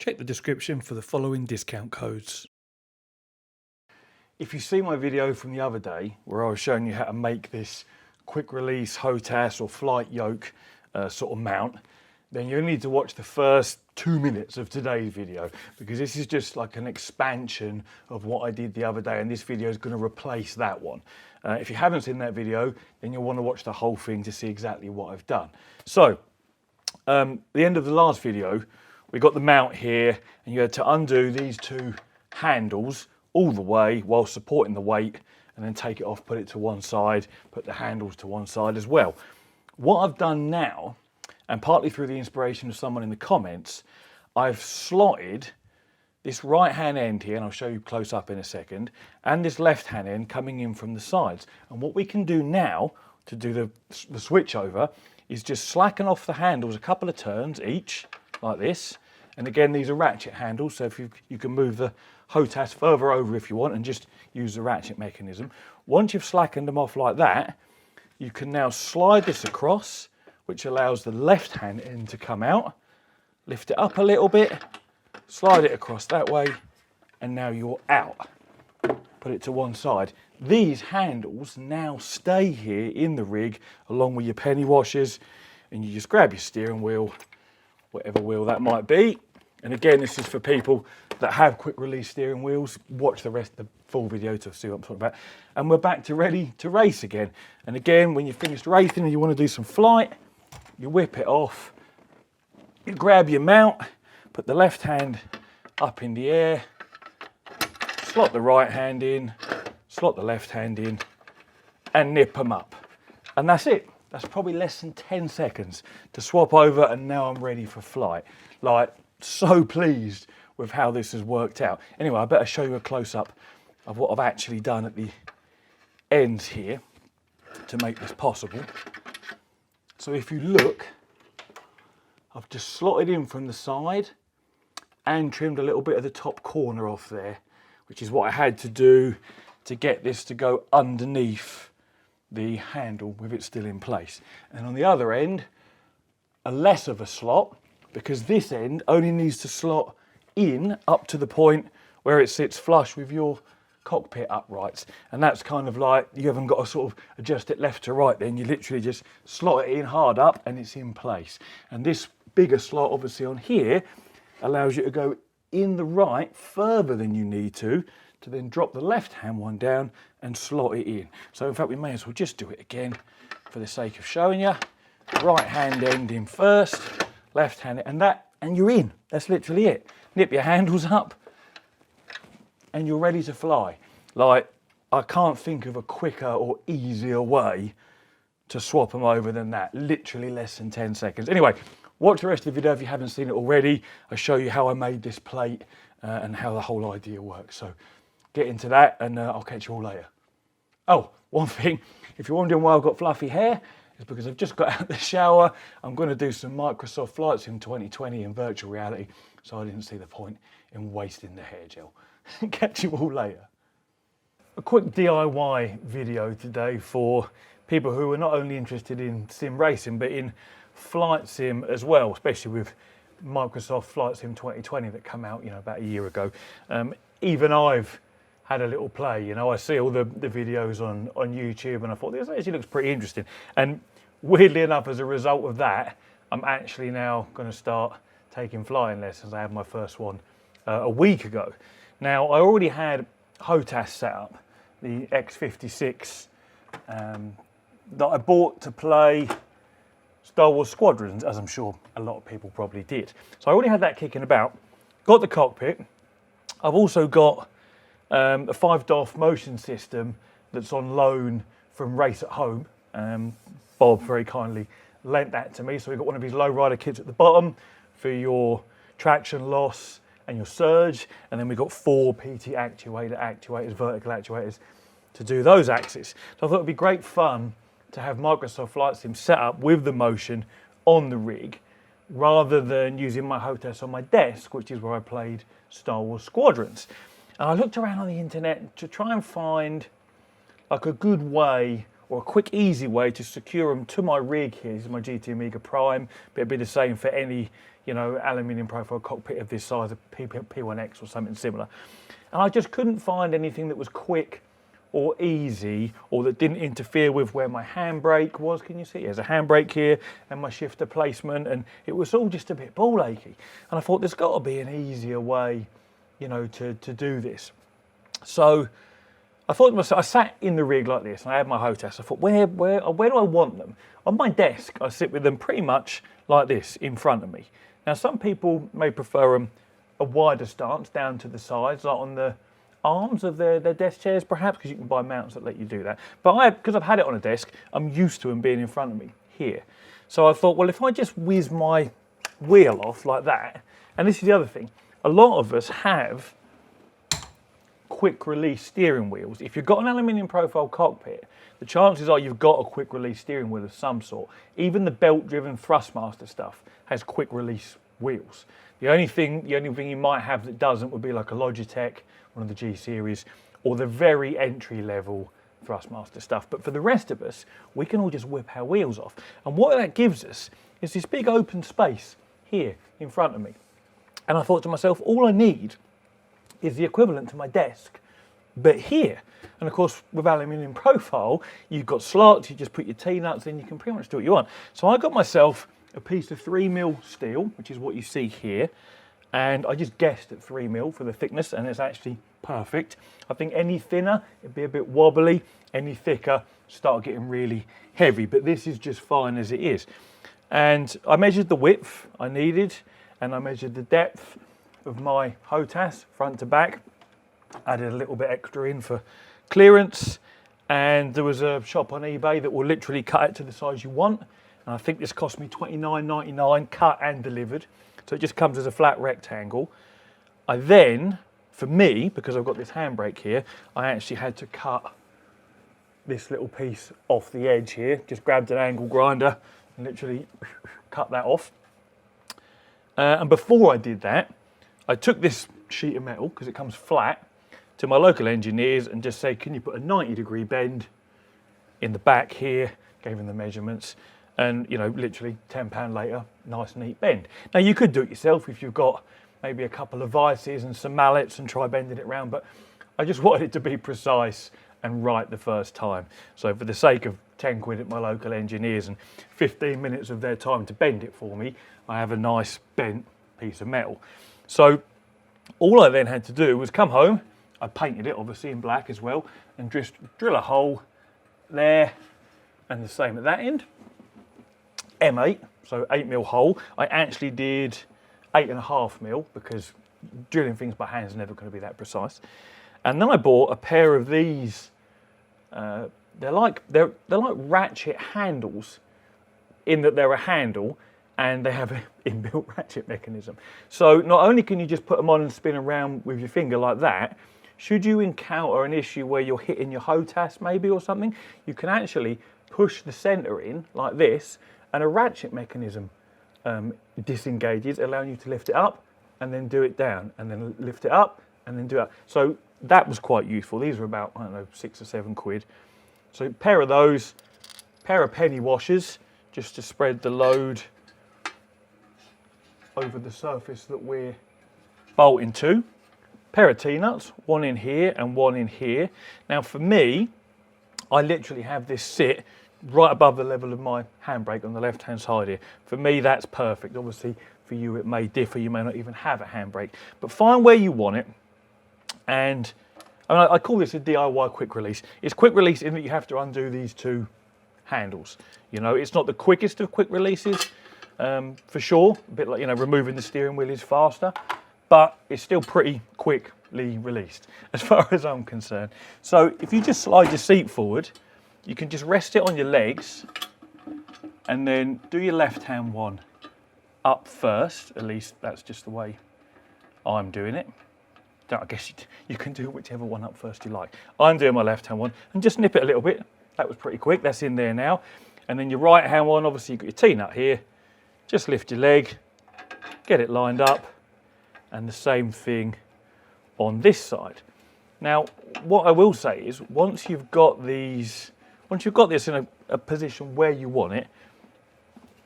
Check the description for the following discount codes. If you see my video from the other day where I was showing you how to make this quick release Hotas or flight yoke sort of mount, then you'll need to watch the first 2 minutes of today's video, because this is just like an expansion of what I did the other day, and this video is going to replace that one. If you haven't seen that video, then you'll want to watch the whole thing to see exactly what I've done. So, the end of the last video, we got the mount here, and you had to undo these two handles all the way while supporting the weight, and then take it off, put it to one side, put the handles to one side as well. What I've done now, and partly through the inspiration of someone in the comments, I've slotted this right hand end here, and I'll show you close up in a second, and this left hand end coming in from the sides. And what we can do now to do the switch over is just slacken off the handles a couple of turns each, like this. And again, these are ratchet handles, so if you can move the Hotas further over if you want and just use the ratchet mechanism. Once you've slackened them off like that, you can now slide this across, which allows the left hand end to come out, lift it up a little bit, slide it across that way, and now you're out. Put it to one side. These handles now stay here in the rig along with your penny washers, and you just grab your steering wheel, whatever wheel that might be. And again, this is for people that have quick release steering wheels. Watch the rest of the full video to see what I'm talking about. And we're back to ready to race again. And again, when you've finished racing and you want to do some flight, you whip it off, you grab your mount, put the left hand up in the air, slot the right hand in, slot the left hand in, and nip them up. And that's it. That's probably less than 10 seconds to swap over, and now I'm ready for flight. Like, so pleased with how this has worked out. Anyway, I better show you a close-up of what I've actually done at the ends here to make this possible. So if you look, I've just slotted in from the side and trimmed a little bit of the top corner off there, which is what I had to do to get this to go underneath the handle with it still in place. And on the other end, a less of a slot, because this end only needs to slot in up to the point where it sits flush with your cockpit uprights. And that's kind of like, you haven't got to sort of adjust it left to right then, you literally just slot it in hard up and it's in place. And this bigger slot obviously on here allows you to go in the right further than you need to then drop the left hand one down and slot it in. So in fact, we may as well just do it again for the sake of showing you. Right hand end in first, left hand, and you're in. That's literally it. Nip your handles up and you're ready to fly. Like, I can't think of a quicker or easier way to swap them over than that. Literally less than 10 seconds. Anyway, watch the rest of the video if you haven't seen it already. I'll show you how I made this plate and how the whole idea works. So get into that, and I'll catch you all later. Oh, one thing, if you're wondering why I've got fluffy hair, it's because I've just got out of the shower. I'm going to do some Microsoft Flight Sim 2020 in virtual reality, so I didn't see the point in wasting the hair gel. Catch you all later. A quick DIY video today for people who are not only interested in sim racing, but in flight sim as well, especially with Microsoft Flight Sim 2020 that came out, about a year ago. Even I've had a little play, I see all the videos on YouTube, and I thought this actually looks pretty interesting. And weirdly enough, as a result of that, I'm actually now going to start taking flying lessons. I had my first one a week ago. Now, I already had Hotas set up, the X56 that I bought to play Star Wars Squadrons, as I'm sure a lot of people probably did. So I already had that kicking about. Got the cockpit. I've also got a 5-DOF motion system that's on loan from Race at Home. Bob very kindly lent that to me. So we've got one of his low rider kits at the bottom for your traction loss and your surge. And then we've got 4 PT actuators, vertical actuators to do those axes. So I thought it'd be great fun to have Microsoft Flight Sim set up with the motion on the rig, rather than using my Hotas on my desk, which is where I played Star Wars Squadrons. And I looked around on the internet to try and find like a good way or a quick easy way to secure them to my rig here. This is my GT Amiga Prime, but it'd be the same for any, you know, aluminium profile cockpit of this size, a P1X or something similar. And I just couldn't find anything that was quick or easy, or that didn't interfere with where my handbrake was. Can you see? There's a handbrake here and my shifter placement, and it was all just a bit ball achy. And I thought there's got to be an easier way, you know, to do this. So I thought to myself, I sat in the rig like this and I had my Hotas. I thought, where do I want them? On my desk, I sit with them pretty much like this in front of me. Now, some people may prefer them a wider stance down to the sides, like on the arms of their desk chairs perhaps, because you can buy mounts that let you do that. But because I've had it on a desk, I'm used to them being in front of me here. So I thought, well, if I just whiz my wheel off like that, and this is the other thing, a lot of us have quick release steering wheels. If you've got an aluminium profile cockpit, the chances are you've got a quick release steering wheel of some sort. Even the belt driven Thrustmaster stuff has quick release wheels. The only thing you might have that doesn't would be like a Logitech, one of the G series, or the very entry level Thrustmaster stuff. But for the rest of us, we can all just whip our wheels off. And what that gives us is this big open space here in front of me. And I thought to myself, all I need is the equivalent to my desk, but here. And of course, with aluminium profile, you've got slots, you just put your T-nuts in, you can pretty much do what you want. So I got myself a piece of 3mm steel, which is what you see here, and I just guessed at 3mm for the thickness, and it's actually perfect. I think any thinner, it'd be a bit wobbly, any thicker, start getting really heavy, but this is just fine as it is. And I measured the width I needed, and I measured the depth of my Hotas, front to back. Added a little bit extra in for clearance, and there was a shop on eBay that will literally cut it to the size you want. And I think this cost me $29.99 cut and delivered. So it just comes as a flat rectangle. I then, for me, because I've got this handbrake here, I actually had to cut this little piece off the edge here. Just grabbed an angle grinder and literally cut that off. And before I did that, I took this sheet of metal, because it comes flat, to my local engineers and just said, can you put a 90-degree bend in the back here? Gave them the measurements. And, you know, literally £10 later, nice neat bend. Now, you could do it yourself if you've got maybe a couple of vices and some mallets and try bending it round, but I just wanted it to be precise and right the first time. So for the sake of 10 quid at my local engineers and 15 minutes of their time to bend it for me, I have a nice bent piece of metal. So all I then had to do was come home, I painted it obviously in black as well, and just drill a hole there, and the same at that end. M8, so 8mm hole. I actually did 8.5mm because drilling things by hand is never going to be that precise. And then I bought a pair of these. They're like ratchet handles, in that they're a handle and they have an inbuilt ratchet mechanism. So not only can you just put them on and spin around with your finger like that, should you encounter an issue where you're hitting your Hotas maybe or something, you can actually push the center in like this, and a ratchet mechanism disengages, allowing you to lift it up and then do it down, and then lift it up and then do it. So that was quite useful. These were about, I don't know, 6 or 7 quid. So a pair of those, pair of penny washers, just to spread the load over the surface that we're bolting to. Pair of T-nuts, one in here and one in here. Now for me, I literally have this sit right above the level of my handbrake on the left hand side here. For me, that's perfect. Obviously for you it may differ, you may not even have a handbrake, but find where you want it. And I call this a DIY quick release. It's quick release in that you have to undo these two handles. You know, it's not the quickest of quick releases, for sure. A bit like, you know, removing the steering wheel is faster, but it's still pretty quickly released as far as I'm concerned. So if you just slide your seat forward, you can just rest it on your legs and then do your left hand one up first. At least that's just the way I'm doing it. I guess you can do whichever one up first you like. I'm doing my left hand one and just nip it a little bit. That was pretty quick, that's in there now. And then your right hand one, obviously you've got your T-nut here. Just lift your leg, get it lined up, and the same thing on this side. Now, what I will say is, once you've got these Once you've got this in a position where you want it,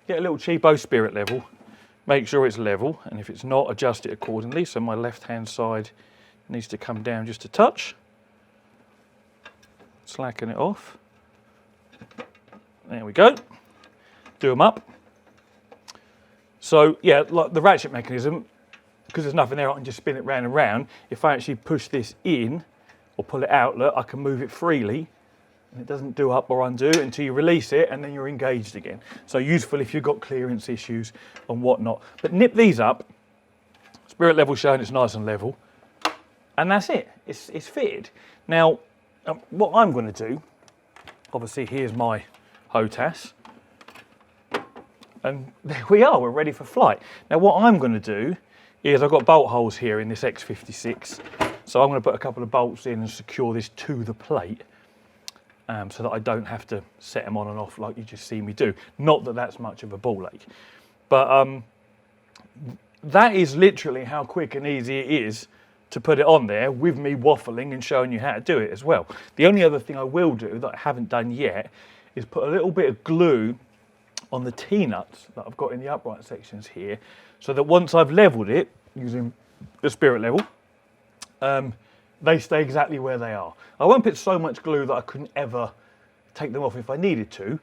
get a little cheapo spirit level, make sure it's level, and if it's not, adjust it accordingly. So my left-hand side needs to come down just a touch. Slacken it off. There we go. Do them up. So yeah, like the ratchet mechanism, because there's nothing there, I can just spin it round and round. If I actually push this in or pull it out, look, I can move it freely. And it doesn't do up or undo until you release it, and then you're engaged again. So useful if you've got clearance issues and whatnot. But nip these up, spirit level showing it's nice and level, and that's it. It's fitted. Now, what I'm going to do, obviously here's my Hotas, and there we are, we're ready for flight. Now what I'm going to do is I've got bolt holes here in this X56, so I'm going to put a couple of bolts in and secure this to the plate. So that I don't have to set them on and off like you just see me do. Not that that's much of a ball ache. But that is literally how quick and easy it is to put it on there with me waffling and showing you how to do it as well. The only other thing I will do that I haven't done yet is put a little bit of glue on the T-nuts that I've got in the upright sections here, so that once I've leveled it using the spirit level, they stay exactly where they are. I won't put so much glue that I couldn't ever take them off if I needed to,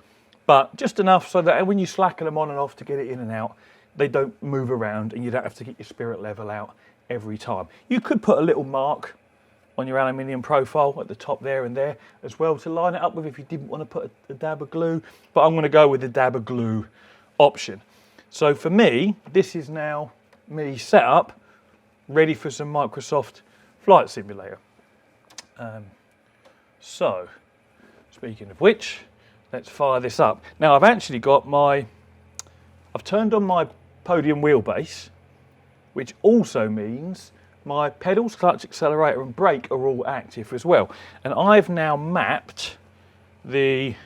but just enough so that when you slacken them on and off to get it in and out, they don't move around and you don't have to get your spirit level out every time. You could put a little mark on your aluminium profile at the top there and there as well to line it up with if you didn't want to put a dab of glue, but I'm going to go with the dab of glue option. So for me, this is now me set up, ready for some Microsoft Flight Simulator. So, speaking of which, let's fire this up. Now I've actually got I've turned on my podium wheelbase, which also means my pedals, clutch, accelerator and brake are all active as well. And I've now mapped the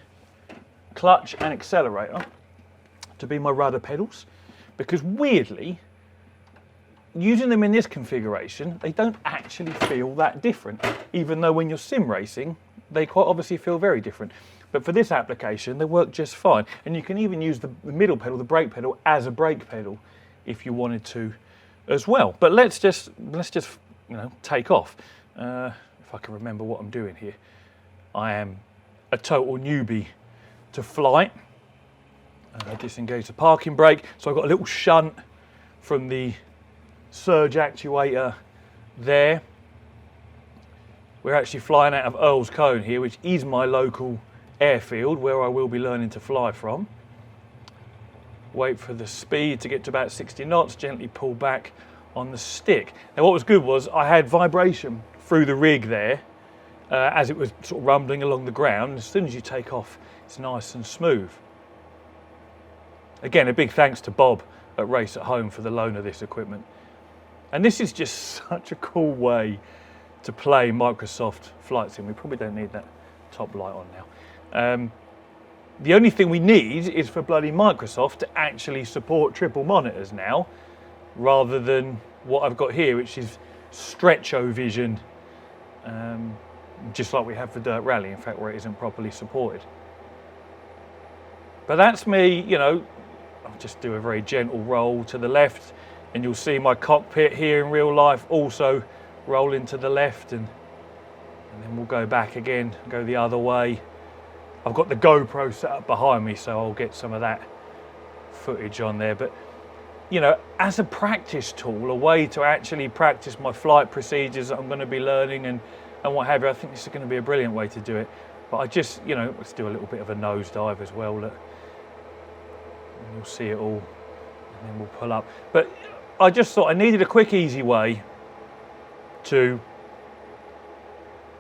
clutch and accelerator to be my rudder pedals, because weirdly, using them in this configuration, they don't actually feel that different, even though when you're sim racing, they quite obviously feel very different. But for this application, they work just fine. And you can even use the middle pedal, the brake pedal, as a brake pedal if you wanted to as well. But let's just take off. If I can remember what I'm doing here. I am a total newbie to flight. Disengage the parking brake. So I've got a little shunt from the surge actuator there. We're actually flying out of Earl's Cone here, which is my local airfield where I will be learning to fly from. Wait for the speed to get to about 60 knots, gently pull back on the stick. Now what was good was I had vibration through the rig there as it was sort of rumbling along the ground. As soon as you take off, it's nice and smooth. Again, a big thanks to Bob at Race at Home for the loan of this equipment. And this is just such a cool way to play Microsoft Flight Sim. We probably don't need that top light on now. The only thing we need is for bloody Microsoft to actually support triple monitors now, rather than what I've got here, which is Stretcho-Vision, just like we have for Dirt Rally, in fact, where it isn't properly supported. But that's me, you know, I'll just do a very gentle roll to the left, and you'll see my cockpit here in real life also rolling to the left, and then we'll go back again, go the other way. I've got the GoPro set up behind me, so I'll get some of that footage on there. But, you know, as a practice tool, a way to actually practice my flight procedures that I'm going to be learning and what have you, I think this is going to be a brilliant way to do it. But I just, you know, let's do a little bit of a nosedive as well. Look, and you'll see it all, and then we'll pull up. But I just thought I needed a quick, easy way to,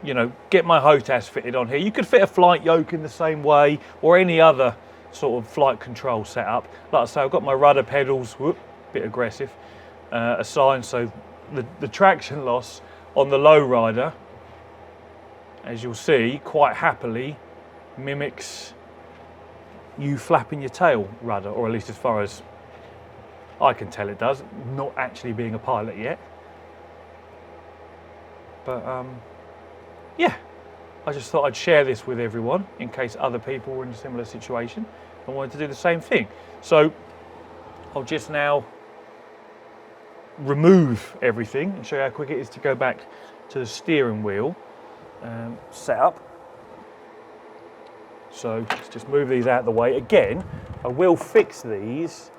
you know, get my Hotas fitted on here. You could fit a flight yoke in the same way, or any other sort of flight control setup. Like I say, I've got my rudder pedals, whoop, bit aggressive, assigned, so the traction loss on the low rider, as you'll see, quite happily mimics you flapping your tail rudder, or at least as far as I can tell it does, not actually being a pilot yet. But yeah, I just thought I'd share this with everyone in case other people were in a similar situation and wanted to do the same thing. So I'll just now remove everything and show you how quick it is to go back to the steering wheel setup. So let's just move these out of the way. Again, I will fix these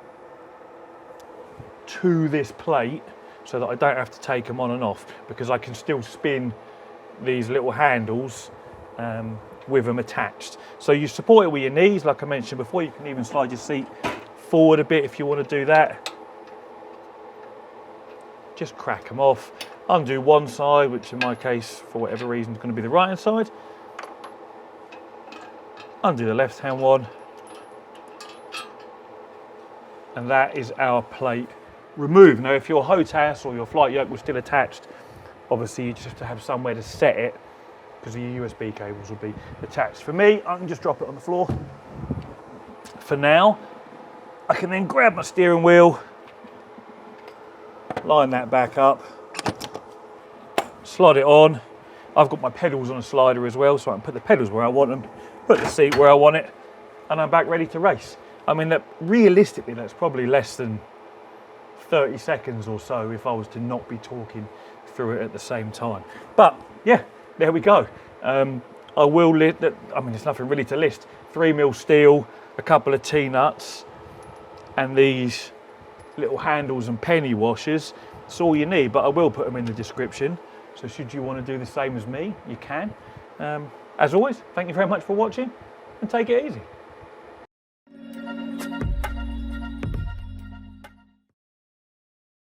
to this plate so that I don't have to take them on and off, because I can still spin these little handles with them attached. So you support it with your knees, like I mentioned before. You can even slide your seat forward a bit if you want to do that. Just crack them off, undo one side, which in my case, for whatever reason, is going to be the right hand side. Undo the left hand one. And that is our plate removed. Now, if your Hotas or your flight yoke was still attached, obviously you just have to have somewhere to set it, because the USB cables will be attached. For me, I can just drop it on the floor. For now, I can then grab my steering wheel, line that back up, slide it on. I've got my pedals on a slider as well, so I can put the pedals where I want them, put the seat where I want it, and I'm back ready to race. I mean, realistically, that's probably less than 30 seconds or so if I was to not be talking through it at the same time. But yeah, there we go. I will list, I mean, there's nothing really to list. 3mm steel, a couple of T-nuts, and these little handles and penny washers. That's all you need, but I will put them in the description. So should you want to do the same as me, you can. As always, thank you very much for watching, and take it easy.